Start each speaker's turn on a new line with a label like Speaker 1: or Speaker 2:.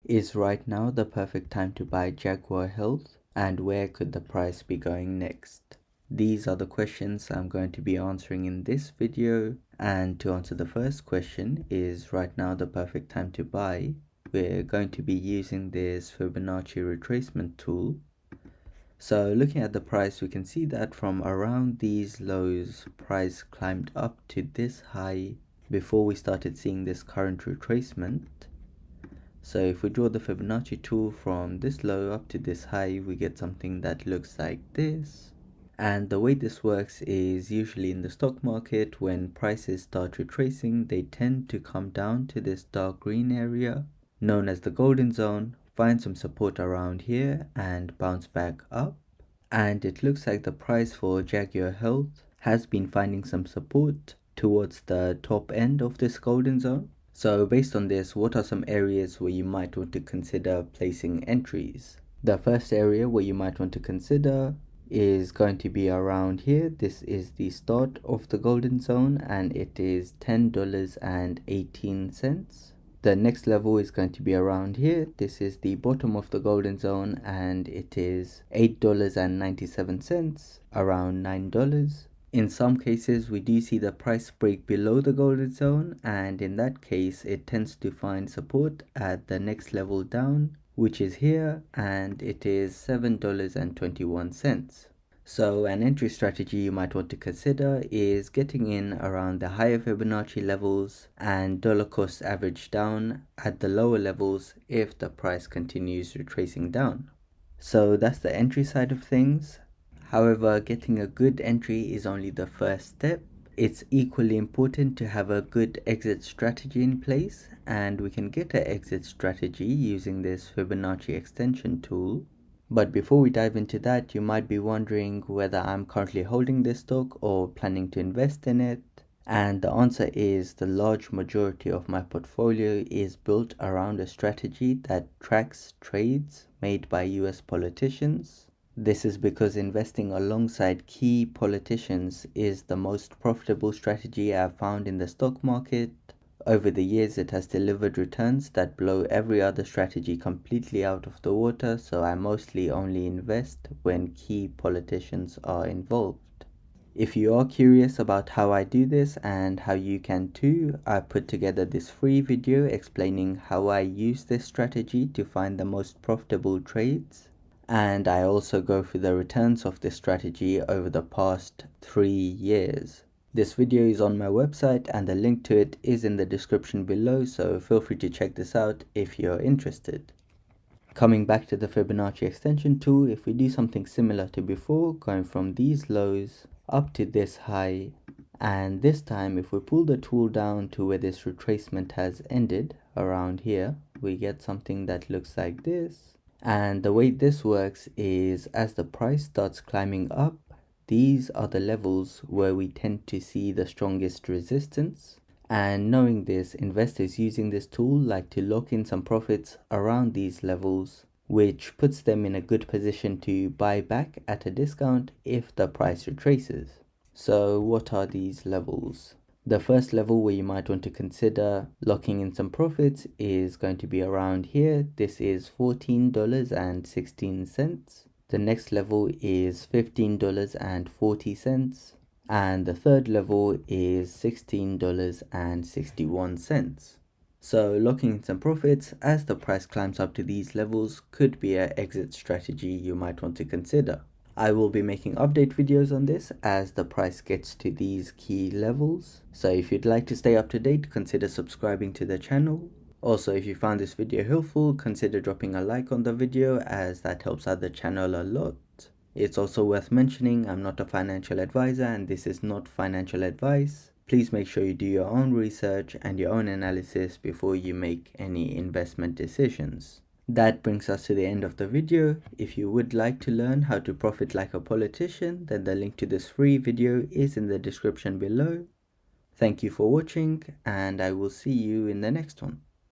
Speaker 1: Is right now the perfect time to buy Jaguar Health, and where could the price be going next? These are the questions I'm going to be answering in this video, and to answer the first question, is right now the perfect time to buy, we're going to be using this Fibonacci retracement tool. So looking at the price, we can see that from around these lows, price climbed up to this high before we started seeing this current retracement. So if we draw the Fibonacci tool from this low up to this high, we get something that looks like this. And the way this works is usually in the stock market, when prices start retracing, they tend to come down to this dark green area known as the golden zone, find some support around here and bounce back up. And it looks like the price for Jaguar Health has been finding some support towards the top end of this golden zone. So based on this, what are some areas where you might want to consider placing entries? The first area where you might want to consider is going to be around here. This is the start of the golden zone and it is $10.18. The next level is going to be around here. This is the bottom of the golden zone and it is $8.97, around $9. In some cases, we do see the price break below the golden zone, and in that case, it tends to find support at the next level down, which is here, and it is $7.21. So an entry strategy you might want to consider is getting in around the higher Fibonacci levels and dollar cost average down at the lower levels if the price continues retracing down. So that's the entry side of things. However, getting a good entry is only the first step. It's equally important to have a good exit strategy in place, and we can get an exit strategy using this Fibonacci extension tool. But before we dive into that, you might be wondering whether I'm currently holding this stock or planning to invest in it. And the answer is the large majority of my portfolio is built around a strategy that tracks trades made by US politicians. This is because investing alongside key politicians is the most profitable strategy I've found in the stock market. Over the years, it has delivered returns that blow every other strategy completely out of the water, so I mostly only invest when key politicians are involved. If you are curious about how I do this and how you can too, I put together this free video explaining how I use this strategy to find the most profitable trades. And I also go through the returns of this strategy over the past 3 years. This video is on my website and the link to it is in the description below, so feel free to check this out if you're interested. Coming back to the Fibonacci extension tool, if we do something similar to before, going from these lows up to this high, and this time if we pull the tool down to where this retracement has ended, around here, we get something that looks like this. And the way this works is as the price starts climbing up, these are the levels where we tend to see the strongest resistance. And knowing this, investors using this tool like to lock in some profits around these levels, which puts them in a good position to buy back at a discount if the price retraces. So what are these levels? The first level where you might want to consider locking in some profits is going to be around here. This is $14.16. The next level is $15.40. And the third level is $16.61. So locking in some profits as the price climbs up to these levels could be an exit strategy you might want to consider. I will be making update videos on this as the price gets to these key levels. So if you'd like to stay up to date, consider subscribing to the channel. Also, if you found this video helpful, consider dropping a like on the video as that helps out the channel a lot. It's also worth mentioning I'm not a financial advisor and this is not financial advice. Please make sure you do your own research and your own analysis before you make any investment decisions. That brings us to the end of the video. If you would like to learn how to profit like a politician, then the link to this free video is in the description below. Thank you for watching and I will see you in the next one.